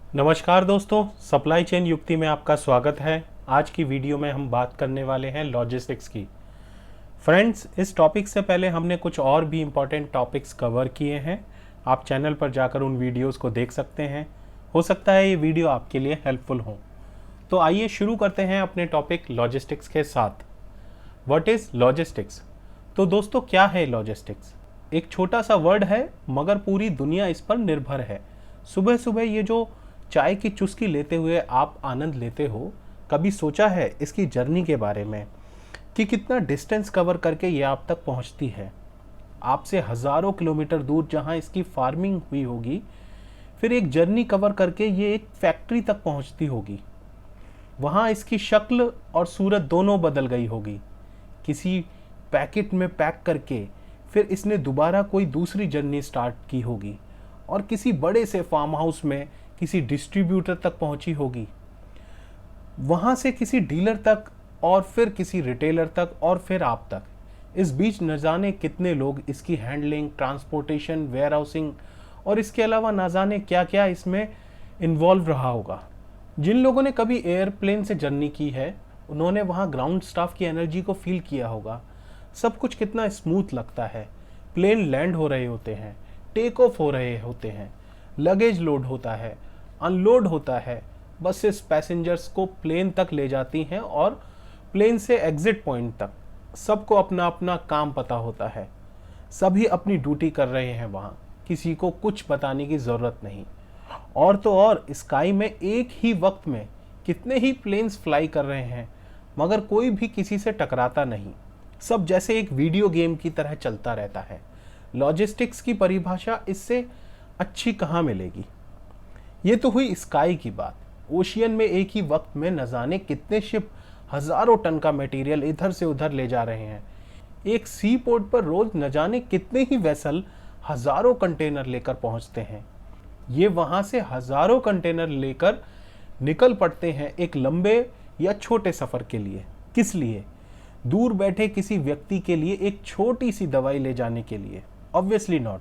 नमस्कार दोस्तों, supply chain युक्ति में आपका स्वागत है। आज की वीडियो में हम बात करने वाले हैं लॉजिस्टिक्स की। फ्रेंड्स, इस टॉपिक से पहले हमने कुछ और भी इम्पॉर्टेंट टॉपिक्स कवर किए हैं। आप चैनल पर जाकर उन वीडियोस को देख सकते हैं। हो सकता है ये वीडियो आपके लिए हेल्पफुल हो। तो आइए शुरू करते हैं अपने टॉपिक लॉजिस्टिक्स के साथ। What is logistics? तो दोस्तों, क्या है लॉजिस्टिक्स? एक छोटा सा वर्ड है, मगर पूरी दुनिया इस पर निर्भर है। सुबह सुबह ये जो चाय की चुस्की लेते हुए आप आनंद लेते हो, कभी सोचा है इसकी जर्नी के बारे में कि कितना डिस्टेंस कवर करके ये आप तक पहुंचती है? आपसे हज़ारों किलोमीटर दूर जहां इसकी फार्मिंग हुई होगी, फिर एक जर्नी कवर करके ये एक फैक्ट्री तक पहुंचती होगी। वहां इसकी शक्ल और सूरत दोनों बदल गई होगी। किसी पैकेट में पैक करके फिर इसने दोबारा कोई दूसरी जर्नी स्टार्ट की होगी और किसी बड़े से फार्म हाउस में किसी डिस्ट्रीब्यूटर तक पहुंची होगी, वहां से किसी डीलर तक और फिर किसी रिटेलर तक और फिर आप तक। इस बीच न जाने कितने लोग इसकी हैंडलिंग, ट्रांसपोर्टेशन, वेयर हाउसिंग और इसके अलावा न जाने क्या क्या इसमें इन्वॉल्व रहा होगा। जिन लोगों ने कभी एयरप्लेन से जर्नी की है, उन्होंने वहाँ ग्राउंड स्टाफ की एनर्जी को फील किया होगा। सब कुछ कितना स्मूथ लगता है। प्लेन लैंड हो रहे होते हैं, टेक ऑफ हो रहे होते हैं, लगेज लोड होता है, अनलोड होता है, बसेस पैसेंजर्स को प्लेन तक ले जाती हैं और प्लेन से एग्जिट पॉइंट तक। सबको अपना अपना काम पता होता है, सभी अपनी ड्यूटी कर रहे हैं वहाँ, किसी को कुछ बताने की ज़रूरत नहीं। और तो और स्काई में एक ही वक्त में कितने ही प्लेन्स फ्लाई कर रहे हैं, मगर कोई भी किसी से टकराता नहीं। सब जैसे एक वीडियो गेम की तरह चलता रहता है। लॉजिस्टिक्स की परिभाषा इससे अच्छी कहाँ मिलेगी? ये तो हुई स्काई की बात। ओशियन में एक ही वक्त में न जाने कितने शिप हजारों टन का मटेरियल इधर से उधर ले जा रहे हैं। एक सी पोर्ट पर रोज न जाने कितने ही वेसल हजारों कंटेनर लेकर पहुंचते हैं। ये वहां से हजारों कंटेनर लेकर निकल पड़ते हैं एक लंबे या छोटे सफर के लिए। किस लिए? दूर बैठे किसी व्यक्ति के लिए एक छोटी सी दवाई ले जाने के लिए? Obviously not.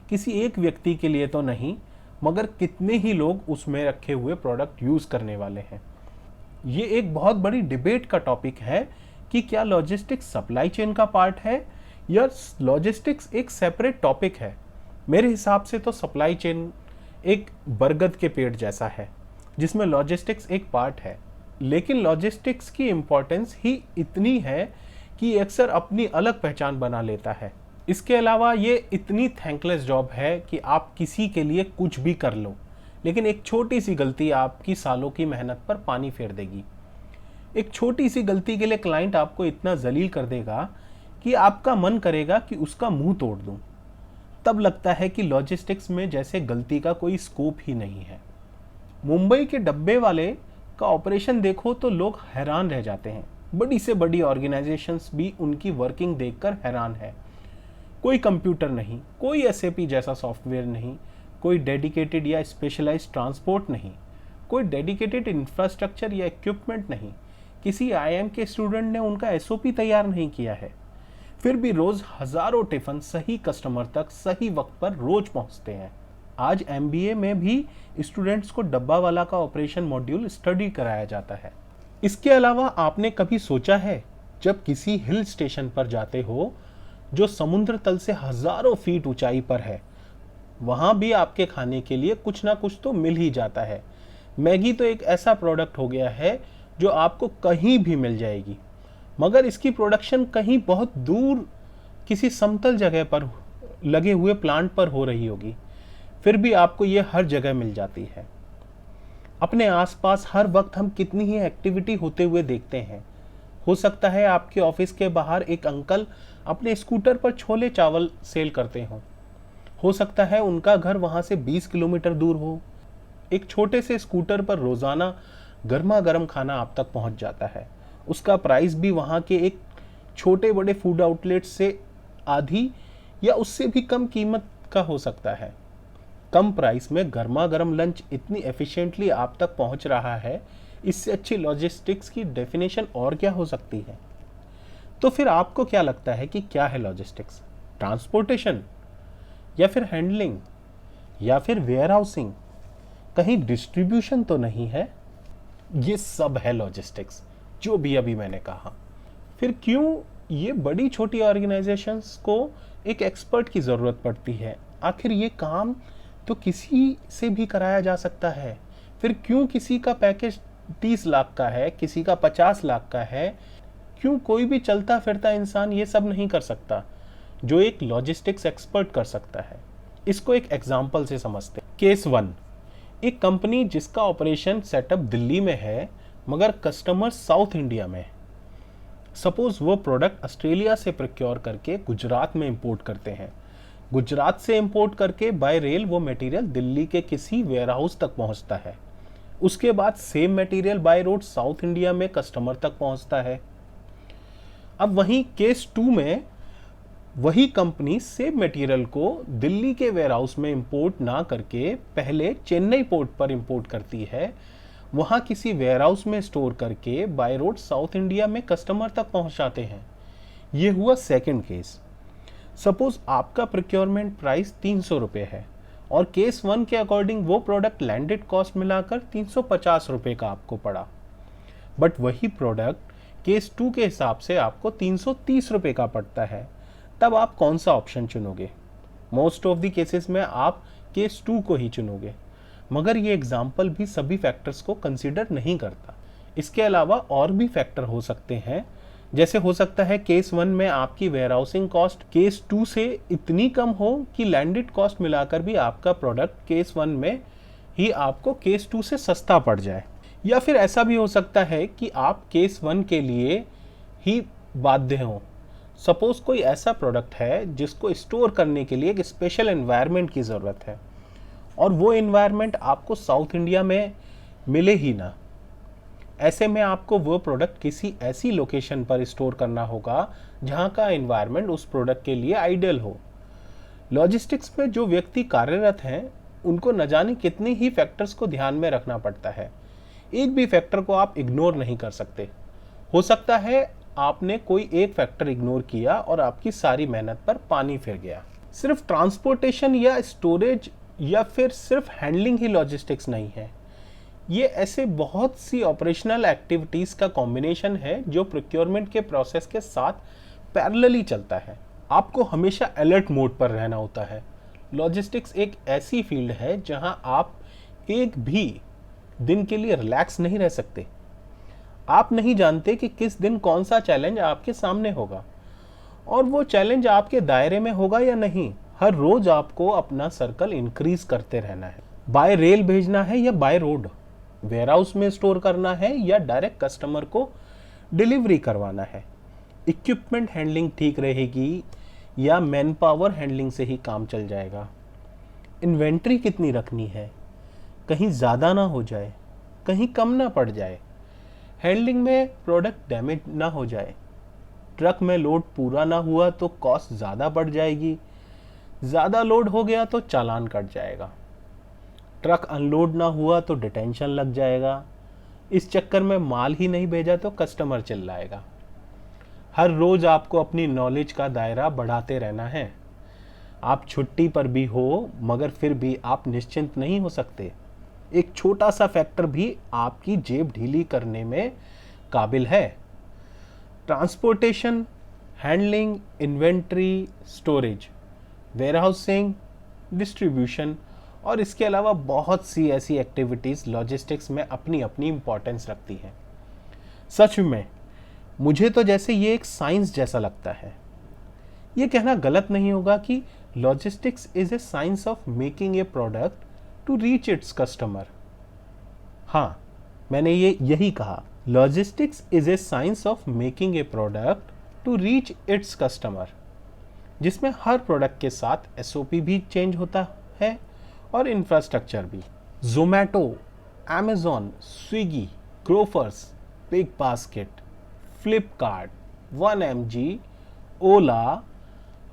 किसी एक व्यक्ति के लिए तो नहीं, मगर कितने ही लोग उसमें रखे हुए प्रोडक्ट यूज करने वाले हैं। ये एक बहुत बड़ी डिबेट का टॉपिक है कि क्या लॉजिस्टिक्स सप्लाई चेन का पार्ट है या लॉजिस्टिक्स एक सेपरेट टॉपिक है। मेरे हिसाब से तो सप्लाई चेन एक बरगद के पेड़ जैसा है, जिसमें लॉजिस्टिक्स एक पार्ट है। लेकिन लॉजिस्टिक्स की इम्पोर्टेंस ही इतनी है कि अक्सर अपनी अलग पहचान बना लेता है। इसके अलावा ये इतनी थैंकलेस जॉब है कि आप किसी के लिए कुछ भी कर लो, लेकिन एक छोटी सी गलती आपकी सालों की मेहनत पर पानी फेर देगी। एक छोटी सी गलती के लिए क्लाइंट आपको इतना जलील कर देगा कि आपका मन करेगा कि उसका मुंह तोड़ दूं। तब लगता है कि लॉजिस्टिक्स में जैसे गलती का कोई स्कोप ही नहीं है। मुंबई के डब्बे वाले का ऑपरेशन देखो तो लोग हैरान रह जाते हैं। बड़ी से बड़ी ऑर्गेनाइजेशंस भी उनकी वर्किंग देखकर हैरान है। कोई कंप्यूटर नहीं, कोई एसएपी जैसा सॉफ्टवेयर नहीं, कोई डेडिकेटेड या स्पेशलाइज्ड ट्रांसपोर्ट नहीं, कोई डेडिकेटेड इंफ्रास्ट्रक्चर या इक्विपमेंट नहीं। किसी आईएम के स्टूडेंट ने उनका एसओपी तैयार नहीं किया है। फिर भी रोज हजारों टिफिन सही कस्टमर तक सही वक्त पर रोज पहुंचते हैं। आज एमबीए में भी स्टूडेंट्स को डब्बा वाला का ऑपरेशन मॉड्यूल स्टडी कराया जाता है। इसके अलावा आपने कभी सोचा है, जब किसी हिल स्टेशन पर जाते हो जो समुद्र तल से हजारों फीट ऊंचाई पर है, वहां भी आपके खाने के लिए कुछ ना कुछ तो मिल ही जाता है। मैगी तो एक ऐसा प्रोडक्ट हो गया है जो आपको कहीं भी मिल जाएगी, मगर इसकी प्रोडक्शन कहीं बहुत दूर किसी समतल जगह पर लगे हुए प्लांट पर हो रही होगी। फिर भी आपको ये हर जगह मिल जाती है। अपने आसपास हर वक्त हम कितनी ही एक्टिविटी होते हुए देखते हैं। हो सकता है आपके ऑफिस के बाहर एक अंकल अपने स्कूटर पर छोले चावल सेल करते हों। हो सकता है उनका घर वहां से 20 किलोमीटर दूर हो। एक छोटे से स्कूटर पर रोजाना गर्मा गर्म खाना आप तक पहुंच जाता है। उसका प्राइस भी वहां के एक छोटे बड़े फूड आउटलेट से आधी या उससे भी कम कीमत का हो सकता है। कम प्राइस में गर्मा गर्म लंच इतनी एफिशिएंटली आप तक पहुंच रहा है, इससे अच्छी लॉजिस्टिक्स की डेफिनेशन और क्या हो सकती है? तो फिर आपको क्या लगता है कि क्या है लॉजिस्टिक्स? ट्रांसपोर्टेशन, या फिर हैंडलिंग, या फिर वेयर हाउसिंग, कहीं डिस्ट्रीब्यूशन तो नहीं है। ये सब है लॉजिस्टिक्स, जो भी अभी मैंने कहा। फिर क्यों ये बड़ी छोटी ऑर्गेनाइजेशंस को एक एक्सपर्ट की ज़रूरत पड़ती है? आखिर ये काम तो किसी से भी कराया जा सकता है। फिर क्यों किसी का पैकेज 30 लाख का है, किसी का 50 लाख का है? क्यों कोई भी चलता फिरता इंसान ये सब नहीं कर सकता जो एक लॉजिस्टिक्स एक्सपर्ट कर सकता है? इसको एक एग्जाम्पल से समझते हैं। केस 1, एक कंपनी जिसका ऑपरेशन सेटअप दिल्ली में है मगर कस्टमर साउथ इंडिया में है। सपोज वो प्रोडक्ट ऑस्ट्रेलिया से प्रोक्योर करके गुजरात में इंपोर्ट करते हैं। गुजरात से इंपोर्ट करके बाय रेल वो मटेरियल दिल्ली के किसी वेयरहाउस तक पहुंचता है। उसके बाद same material by road south India में कस्टमर तक पहुंचता है। अब वहीं केस 2 में वही कंपनी सेम मटेरियल को दिल्ली के वेयरहाउस में इंपोर्ट ना करके पहले चेन्नई पोर्ट पर इंपोर्ट करती है, वहां किसी वेयरहाउस में स्टोर करके बाय रोड साउथ इंडिया में कस्टमर तक पहुंचाते हैं। ये हुआ सेकंड केस। सपोज आपका प्रोक्योरमेंट प्राइस 300 रुपये है और केस 1 के अकॉर्डिंग वो प्रोडक्ट लैंडेड कॉस्ट मिलाकर 350 रुपये का आपको पड़ा, बट वही प्रोडक्ट केस 2 के हिसाब से आपको 330 रुपये का पड़ता है। तब आप कौन सा ऑप्शन चुनोगे? मोस्ट ऑफ द केसेस में आप केस 2 को ही चुनोगे, मगर ये एग्जाम्पल भी सभी फैक्टर्स को कंसीडर नहीं करता। इसके अलावा और भी फैक्टर हो सकते हैं, जैसे हो सकता है केस 1 में आपकी वेयरहाउसिंग कॉस्ट केस 2 से इतनी कम हो कि लैंडेड कॉस्ट मिलाकर भी आपका प्रोडक्ट केस 1 में ही आपको केस 2 से सस्ता पड़ जाए। या फिर ऐसा भी हो सकता है कि आप केस 1 के लिए ही बाध्य हों। सपोज कोई ऐसा प्रोडक्ट है जिसको स्टोर करने के लिए एक स्पेशल एनवायरनमेंट की ज़रूरत है और वो एनवायरनमेंट आपको साउथ इंडिया में मिले ही ना। ऐसे में आपको वो प्रोडक्ट किसी ऐसी लोकेशन पर स्टोर करना होगा जहाँ का एनवायरनमेंट उस प्रोडक्ट के लिए आइडियल हो। लॉजिस्टिक्स में जो व्यक्ति कार्यरत हैं उनको न जाने कितने ही फैक्टर्स को ध्यान में रखना पड़ता है। एक भी फैक्टर को आप इग्नोर नहीं कर सकते। हो सकता है आपने कोई एक फैक्टर इग्नोर किया और आपकी सारी मेहनत पर पानी फिर गया। सिर्फ ट्रांसपोर्टेशन या स्टोरेज या फिर सिर्फ हैंडलिंग ही लॉजिस्टिक्स नहीं है। ये ऐसे बहुत सी ऑपरेशनल एक्टिविटीज़ का कॉम्बिनेशन है जो प्रोक्योरमेंट के प्रोसेस के साथ पैरेलली चलता है। आपको हमेशा अलर्ट मोड पर रहना होता है। लॉजिस्टिक्स एक ऐसी फील्ड है जहां आप एक भी दिन के लिए रिलैक्स नहीं रह सकते। आप नहीं जानते कि किस दिन कौन सा चैलेंज आपके सामने होगा और वो चैलेंज आपके दायरे में होगा या नहीं। हर रोज आपको अपना सर्कल इंक्रीज करते रहना है। बाय रेल भेजना है या बाय रोड, वेयरहाउस में स्टोर करना है या डायरेक्ट कस्टमर को डिलीवरी करवाना है, इक्विपमेंट हैंडलिंग ठीक रहेगी या मैन पावर हैंडलिंग से ही काम चल जाएगा, इन्वेंट्री कितनी रखनी है, कहीं ज़्यादा ना हो जाए, कहीं कम ना पड़ जाए, हैंडलिंग में प्रोडक्ट डैमेज ना हो जाए, ट्रक में लोड पूरा ना हुआ तो कॉस्ट ज़्यादा बढ़ जाएगी, ज़्यादा लोड हो गया तो चालान कट जाएगा, ट्रक अनलोड ना हुआ तो डिटेंशन लग जाएगा, इस चक्कर में माल ही नहीं भेजा तो कस्टमर चिल्लाएगा। हर रोज़ आपको अपनी नॉलेज का दायरा बढ़ाते रहना है। आप छुट्टी पर भी हो मगर फिर भी आप निश्चिंत नहीं हो सकते। एक छोटा सा फैक्टर भी आपकी जेब ढीली करने में काबिल है। Transportation, handling, inventory, storage, warehousing, distribution और इसके अलावा बहुत सी ऐसी एक्टिविटीज़ लॉजिस्टिक्स में अपनी अपनी इम्पोर्टेंस रखती हैं। सच में मुझे तो जैसे ये एक साइंस जैसा लगता है। ये कहना गलत नहीं होगा कि logistics is a science of making a product to reach its customer. हाँ, मैंने यही कहा, logistics is a science of making a product to reach its customer, जिसमें हर प्रोडक्ट के साथ एसओपी भी चेंज होता है और इंफ्रास्ट्रक्चर भी। Zomato, Amazon, Swiggy, Grofers, big basket, Flipkart, 1mg, ओला,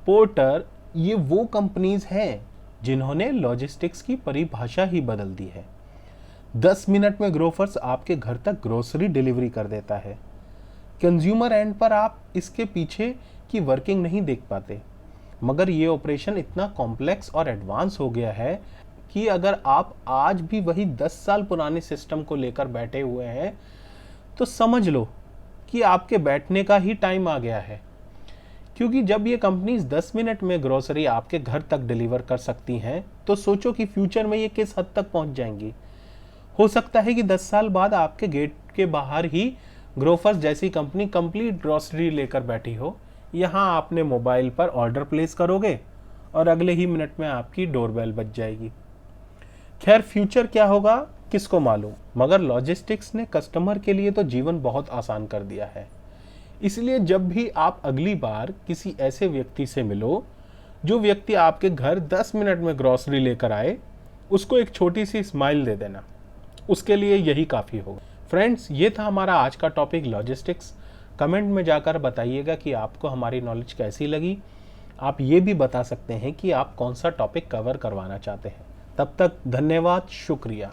पोर्टर, ये वो कंपनीज हैं जिन्होंने लॉजिस्टिक्स की परिभाषा ही बदल दी है। 10 मिनट में ग्रोफर्स आपके घर तक ग्रोसरी डिलीवरी कर देता है। कंज्यूमर एंड पर आप इसके पीछे की वर्किंग नहीं देख पाते, मगर ये ऑपरेशन इतना कॉम्प्लेक्स और एडवांस हो गया है कि अगर आप आज भी वही 10 साल पुराने सिस्टम को लेकर बैठे हुए हैं तो समझ लो कि आपके बैठने का ही टाइम आ गया है। क्योंकि जब ये कंपनीज 10 मिनट में ग्रोसरी आपके घर तक डिलीवर कर सकती हैं तो सोचो कि फ्यूचर में ये किस हद तक पहुंच जाएंगी। हो सकता है कि 10 साल बाद आपके गेट के बाहर ही ग्रोफर्स जैसी कंपनी कंप्लीट ग्रोसरी लेकर बैठी हो। यहाँ आपने मोबाइल पर ऑर्डर प्लेस करोगे और अगले ही मिनट में आपकी डोरबेल बज जाएगी। खैर फ्यूचर क्या होगा किसको मालूम, मगर लॉजिस्टिक्स ने कस्टमर के लिए तो जीवन बहुत आसान कर दिया है। इसलिए जब भी आप अगली बार किसी ऐसे व्यक्ति से मिलो जो व्यक्ति आपके घर 10 मिनट में ग्रोसरी लेकर आए, उसको एक छोटी सी स्माइल दे देना, उसके लिए यही काफ़ी होगा। फ्रेंड्स, ये था हमारा आज का टॉपिक लॉजिस्टिक्स। कमेंट में जाकर बताइएगा कि आपको हमारी नॉलेज कैसी लगी। आप ये भी बता सकते हैं कि आप कौन सा टॉपिक कवर करवाना चाहते हैं। तब तक धन्यवाद, शुक्रिया।